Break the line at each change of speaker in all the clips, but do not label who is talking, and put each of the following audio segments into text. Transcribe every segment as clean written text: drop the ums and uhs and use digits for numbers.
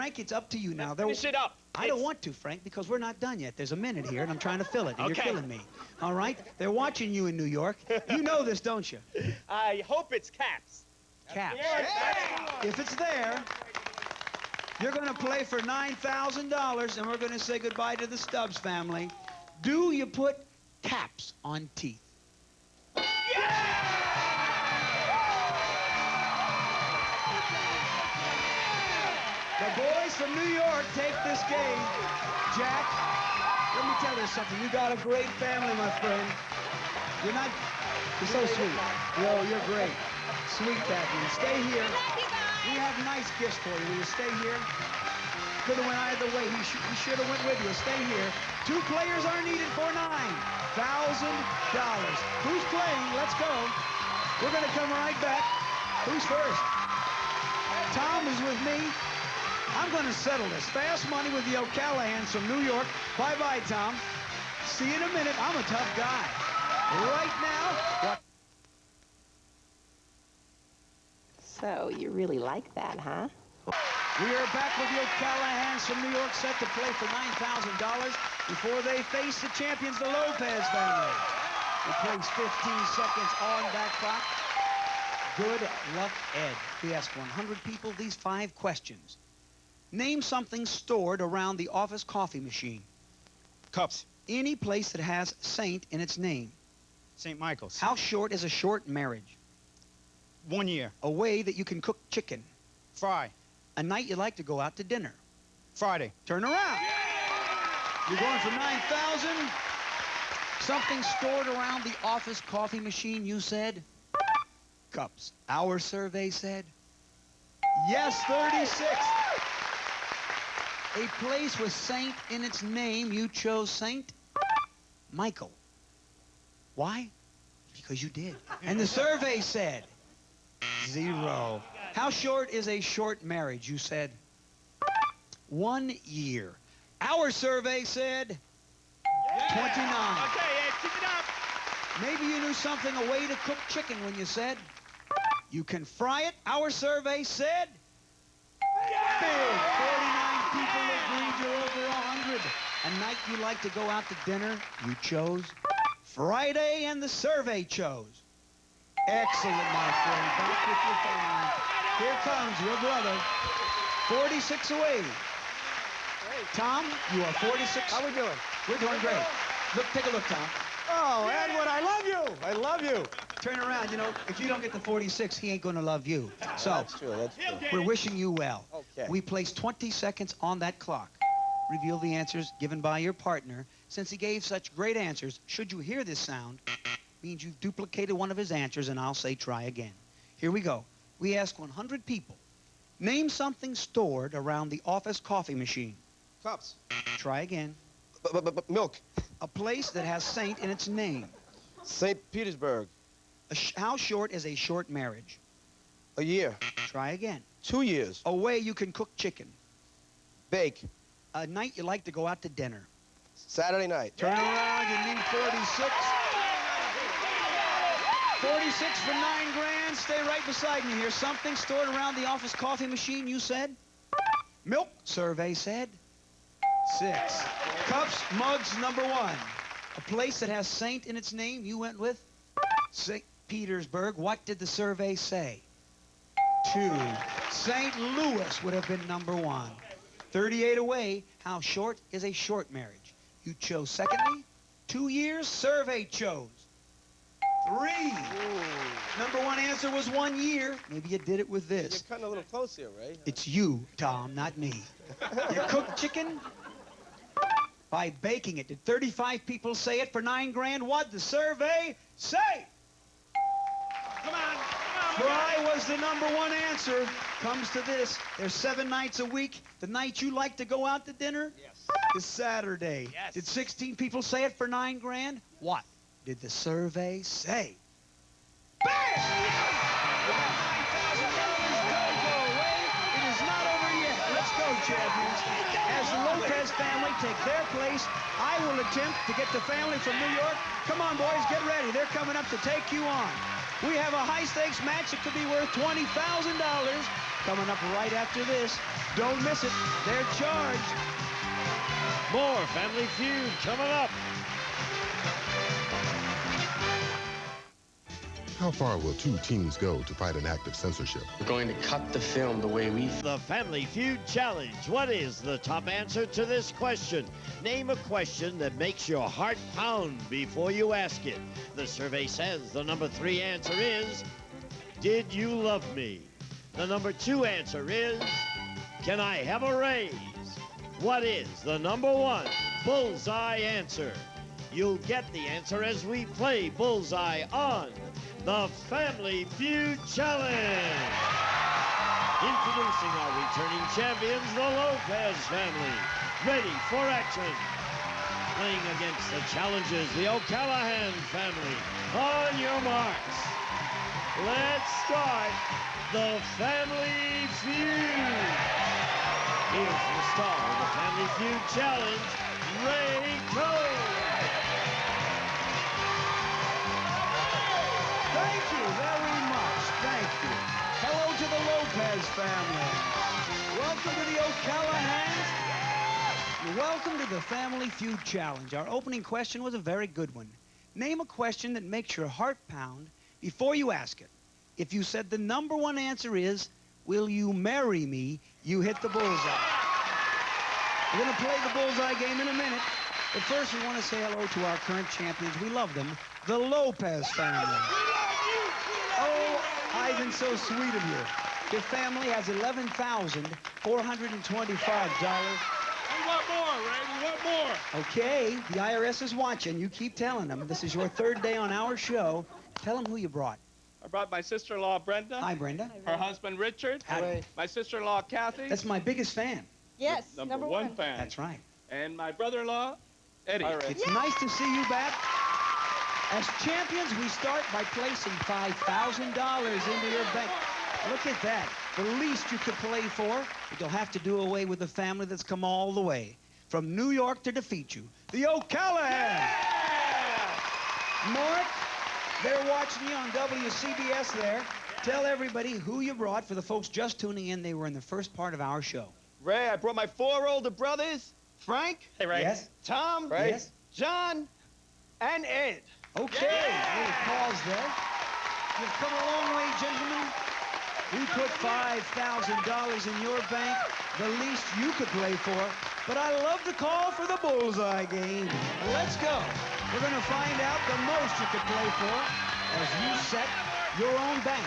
Frank, it's up to you now.
Finish it up.
I don't want to, Frank, because we're not done yet. There's a minute here, and I'm trying to fill it, and you're killing me. All right? They're watching you in New York. You know this, don't you?
I hope it's caps.
Caps.
Yeah.
If it's there, you're going to play for $9,000, and we're going to say goodbye to the Stubbs family. Do you put caps on teeth? The boys from New York take this game. Jack, let me tell you something. You got a great family, my friend. You're so sweet. Yo, you're great. Sweet, Kathleen. Stay here. We have nice gifts for you. Will you stay here? Could have went either way. He should have went with you. Stay here. 2 players are needed for $9,000. Who's playing? Let's go. We're going to come right back. Who's first? Tom is with me. I'm going to settle this. Fast money with the O'Callaghan's from New York. Bye-bye, Tom. See you in a minute. I'm a tough guy. Right now, what?
So, you really like that, huh?
We are back with the O'Callaghan's from New York, set to play for $9,000 before they face the champions, the Lopez family. We place 15 seconds on that clock. Good luck, Ed. We asked 100 people these 5 questions. Name something stored around the office coffee machine.
Cups.
Any place that has Saint in its name.
St. Michael's.
How short is a short marriage?
1 year.
A way that you can cook chicken.
Fry.
A night you like to go out to dinner.
Friday.
Turn around. You're going for 9,000. Something stored around the office coffee machine, you said? Cups. Our survey said? Yes, 36. A place with Saint in its name, you chose Saint Michael. Why? Because you did. And the survey said 0. How short is a short marriage? You said 1 year. Our survey said 29.
Okay, Ed, keep it up.
Maybe you knew something, a way to cook chicken when you said you can fry it. Our survey said big. 49 people agreed you're over 100. A night you like to go out to dinner, you chose Friday, and the survey chose. Excellent, my friend. Back with your family. Here comes your brother. 46 away. Tom, you are 46.
How we doing?
We're doing great. Look, take a look, Tom.
Oh, Edward, I love you. I love you.
Turn around. You know, if you don't get the 46, he ain't going to love you. So,
That's true. That's true.
we're wishing you well.
Okay.
We place 20 seconds on that clock. Reveal the answers given by your partner. Since he gave such great answers, should you hear this sound, means you've duplicated one of his answers, and I'll say try again. Here we go. We ask 100 people. Name something stored around the office coffee machine.
Cups.
Try again.
Milk.
A place that has Saint in its name.
St. Petersburg.
How short is a short marriage?
A year.
Try again.
2 years.
A way you can cook chicken.
Bake.
A night you like to go out to dinner.
Saturday night.
Turn around, you need 46. 46 for $9,000. Stay right beside me here. Something stored around the office coffee machine, you said? Milk, survey said. 6. Cups, mugs, number 1. A place that has Saint in its name, you went with? St. Petersburg. What did the survey say? 2. St. Louis would have been number 1. 38 away. How short is a short marriage? You chose secondly. 2 years. Survey chose 3.
Ooh.
Number 1 answer was 1 year. Maybe you did it with
You're
this.
cutting a little close here, Ray.
It's you, Tom, not me. You cooked chicken by baking it. Did 35 people say it for $9,000? What'd the survey say?
Come on.
Fry was the number 1 answer. Comes to this. There's 7 nights a week. The night you like to go out to dinner is Saturday.
Yes.
Did 16 people say it for $9,000? What did the survey say? Bam! $9,000 don't go away. It is not over yet. Let's go, champions. As the Lopez family take their place, I will attempt to get the family from New York. Come on, boys, get ready. They're coming up to take you on. We have a high-stakes match that could be worth $20,000. coming up right after this. Don't miss it. They're charged.
More Family Feud coming up.
How far will two teens go to fight an act of censorship?
We're going to cut the film the way we...
The Family Feud Challenge. What is the top answer to this question? Name a question that makes your heart pound before you ask it. The survey says the number 3 answer is, did you love me? The number 2 answer is, can I have a raise? What is the number 1 bullseye answer? You'll get the answer as we play Bullseye on the Family Feud Challenge. Introducing our returning champions, the Lopez family. Ready for action. Playing against the challengers, the O'Callahan family. On your marks. Let's start the Family Feud. Here's the star of the Family Feud Challenge, Ray Cole.
Thank you very much. Thank you. Hello to the Lopez family. Welcome to the O'Callahans. Welcome to the Family Feud Challenge. Our opening question was a very good one. Name a question that makes your heart pound before you ask it. If you said the number 1 answer is, will you marry me, you hit the bullseye. We're going to play the bullseye game in a minute. But first, we want to say hello to our current champions. We love them, the Lopez family. Oh, Ivan, so sweet of you. Your family has $11,425.
We want more, Ray. We want more.
Okay, the IRS is watching. You keep telling them. This is your 3rd day on our show. Tell them who you brought.
I brought my sister-in-law, Brenda.
Hi, Brenda.
Her husband, Richard.
Hi.
My sister-in-law, Kathy.
That's my biggest fan.
Yes,
number one fan.
That's right.
And my brother-in-law, Eddie. All right.
It's nice to see you back. As champions, we start by placing $5,000 into your bank. Look at that. The least you could play for, but you'll have to do away with the family that's come all the way from New York to defeat you, the O'Callahan. Mark, they're watching you on WCBS there. Tell everybody who you brought. For the folks just tuning in, they were in the first part of our show.
Ray, I brought my 4 older brothers, Frank.
Hey, Ray.
Yes?
Tom. Ray.
Yes?
John. And Ed.
Okay, little pause there. You've come a long way, gentlemen. We put $5,000 in your bank, the least you could play for. But I love the call for the bullseye game. Let's go. We're going to find out the most you could play for as you set your own bank.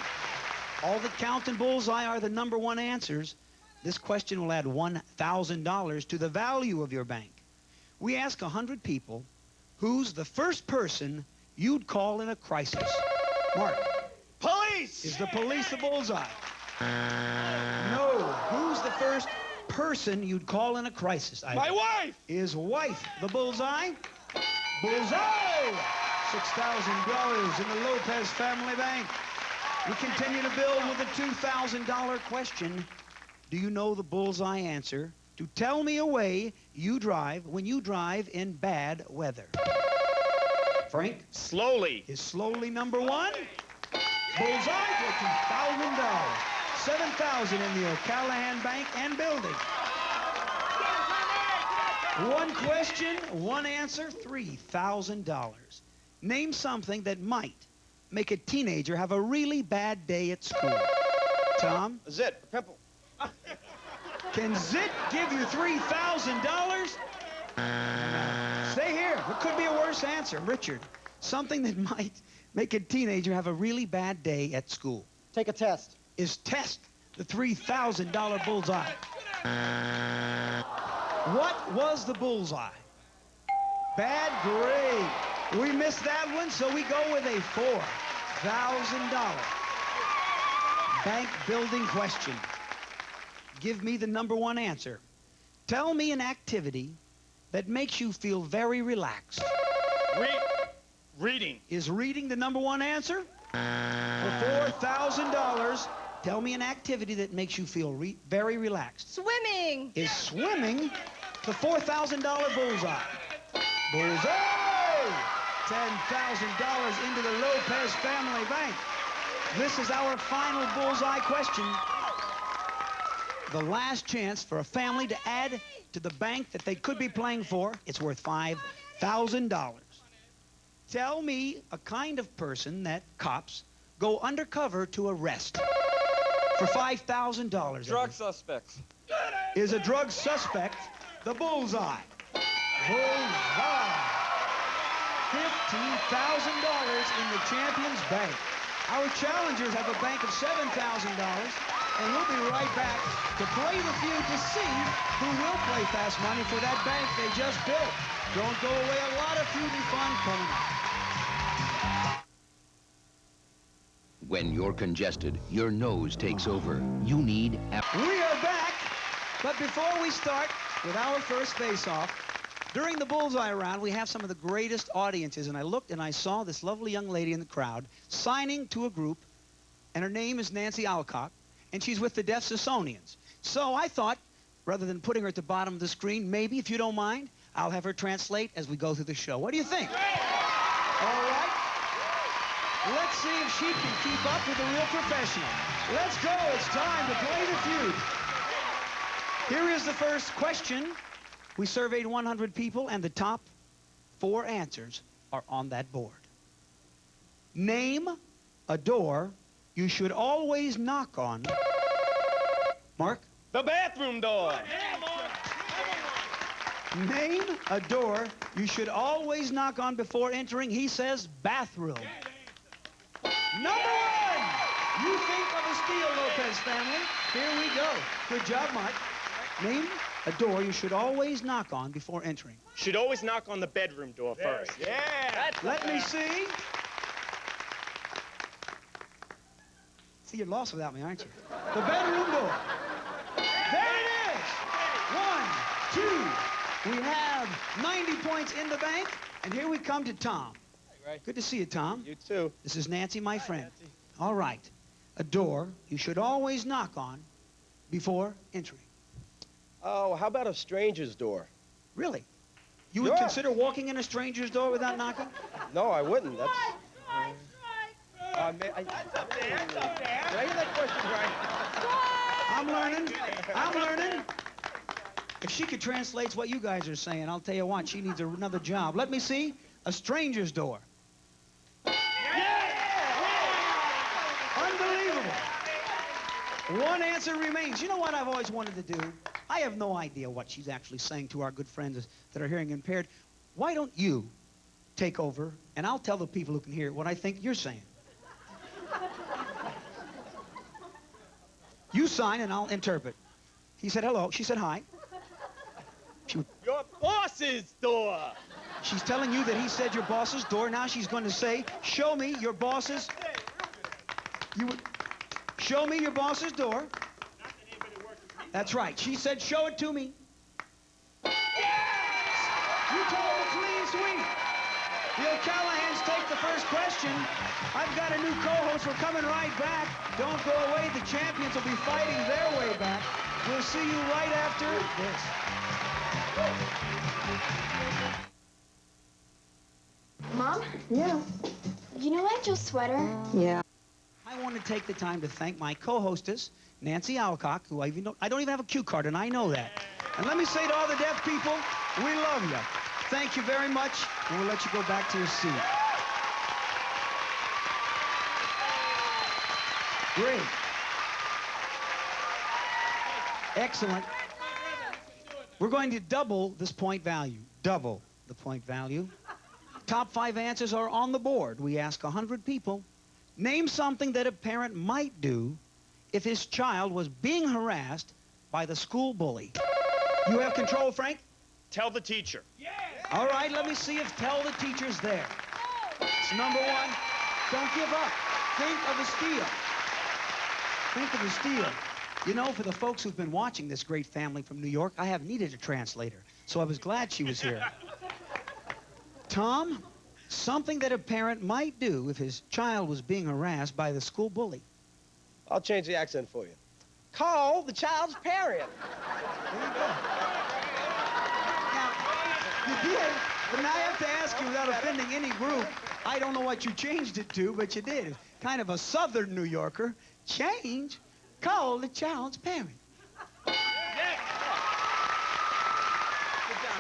All that count in bullseye are the number 1 answers. This question will add $1,000 to the value of your bank. We ask 100 people, who's the first person you'd call in a crisis? Mark.
Police.
Is the police the bullseye? No. Who's the first person you'd call in a crisis?
My wife.
Is wife the bullseye? Bullseye! $6,000 in the Lopez family bank. We continue to build with a $2,000 question. Do you know the bullseye answer to tell me a way you drive when you drive in bad weather? Frank?
Slowly.
Is slowly number 1? Bullseye for $2,000. $7,000 in the O'Callahan Bank and building. 1 question, 1 answer, $3,000. Name something that might make a teenager have a really bad day at school. Tom?
Zit. Pimple.
Can Zit give you $3,000? Stay here. What could be a worse answer? Richard, something that might make a teenager have a really bad day at school.
Take a test.
Is test the $3,000 bullseye? What was the bullseye? Bad grade. We missed that one, so we go with a $4,000 bank building question. Give me the number 1 answer. Tell me an activity that makes you feel very relaxed.
Reading.
Is reading the number 1 answer? For $4,000, tell me an activity that makes you feel very relaxed.
Swimming.
Is swimming the $4,000 bullseye? Bullseye! $10,000 into the Lopez family bank. This is our final bullseye question. the last chance for a family to add to the bank that they could be playing for. It's worth $5,000. Tell me a kind of person that cops go undercover to arrest for $5,000.
Drug suspects.
Is a drug suspect the bullseye? Bullseye. $15,000 in the Champions Bank. Our challengers have a bank of $7,000. And we'll be right back to play the feud to see who will play fast money for that bank they just built. Don't go away. A lot of feud and fun coming up.
When you're congested, your nose takes over. You need...
We are back. But before we start with our first face-off, during the bullseye round, we have some of the greatest audiences. And I looked and I saw this lovely young lady in the crowd signing to a group. And her name is Nancy Alcock. And she's with the Deaf Sissonians. So I thought, rather than putting her at the bottom of the screen, maybe, if you don't mind, I'll have her translate as we go through the show. What do you think? All right. Let's see if she can keep up with a real professional. Let's go. It's time to play the feud. Here is the first question. We surveyed 100 people, and the top 4 answers are on that board. Name a door you should always knock on. Mark?
The bathroom door.
Name a door you should always knock on before entering. He says bathroom. Number 1. You think of a Steele Lopez family. Here we go. Good job, Mark. Name a door you should always knock on before entering.
Should always knock on the bedroom door first. Yeah.
Let me see. See, you're lost without me, aren't you? The bedroom door. There it is. 1, 2. We have 90 points in the bank. And here we come to Tom. Good to see you, Tom.
You too.
This is Nancy, my friend. All right. A door you should always knock on before entering.
Oh, how about a stranger's door?
Really? You would consider walking in a stranger's door without knocking?
No, I wouldn't. That's... Did I hear that question right?
I'm learning. If she could translate what you guys are saying, I'll tell you what, she needs another job. Let me see. A stranger's door. Unbelievable. 1 answer remains. You know what I've always wanted to do? I have no idea what she's actually saying to our good friends that are hearing impaired. Why don't you take over, and I'll tell the people who can hear what I think you're saying. You sign, and I'll interpret. He said hello. She said hi.
Your boss's door.
She's telling you that he said your boss's door. Now she's going to say, show me your boss's... Show me your boss's door. That's right. She said, show it to me. Yes! You told the clean sweep. The O'Callahans take the first question. I've got a new co-host. We're coming right back. Don't go away. The champions will be fighting their way back. We'll see you right after this.
Mom?
Yeah.
You know Angel's sweater?
Yeah.
I want to take the time to thank my co-hostess, Nancy Alcock, who I don't even have a cue card, and I know that. And let me say to all the deaf people, we love you. Thank you very much, and we'll let you go back to your seat. Great. Excellent. We're going to double this point value. Double the point value. Top 5 answers are on the board. We ask 100 people. Name something that a parent might do if his child was being harassed by the school bully. You have control, Frank?
Tell the teacher. Yeah.
All right, let me see if tell the teacher's there. It's number 1. Don't give up. Think of a steal. Think of a steal. You know, for the folks who've been watching this great family from New York, I have needed a translator, so I was glad she was here. Tom, something that a parent might do if his child was being harassed by the school bully.
I'll change the accent for you. Call the child's parent.
There you go. Now, you did, but now I have to ask you without offending any group. I don't know what you changed it to, but you did. Kind of a southern New Yorker. Change? Call the child's parent.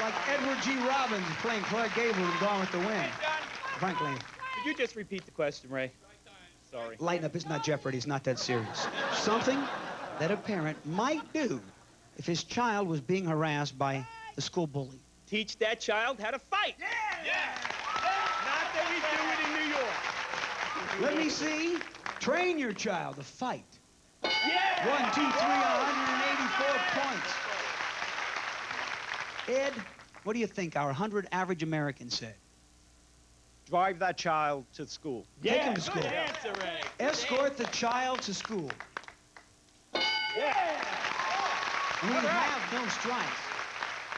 like Edward G. Robbins playing Clark Gable in Gone with the Wind. Franklin,
Could you just repeat the question, Ray? Sorry.
lighten up. It's not Jeopardy. It's not that serious. Something that a parent might do if his child was being harassed by the school bully.
Teach that child how to fight.
Not that we do it in New York.
Let me see. Train your child to fight.
Yeah!
1, 2, 3, 184 points. Ed, what do you think our 100 average Americans said?
Drive that child to school.
Take him to school.
Good answer, Ray.
Escort the child to school.
Yeah!
We have no strikes.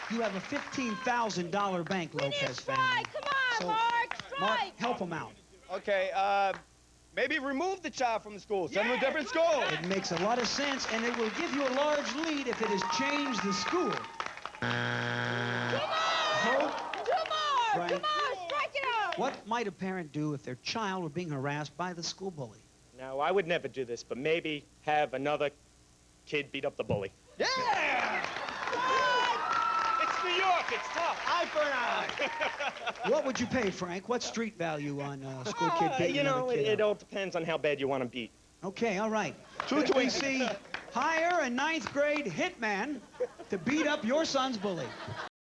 You have a $15,000 bank, Lopez family.
Come on,
So,
Mark,
Mark, help him out.
Okay, maybe remove the child from the school. Send him to a different school.
It makes a lot of sense, and it will give you a large lead if it has changed the school. Hope, Frank,
strike it out.
what might a parent do if their child were being harassed by the school bully?
Now, I would never do this, but maybe have another kid beat up the bully.
Yeah! It's New York. It's tough.
Eye for an eye.
What would you pay, Frank? What's street value on a school kid beating
You know,
another kid
it
up?
all depends on how bad you want to beat.
Okay, all right. Should we see hire a 9th grade hitman to beat up your son's bully?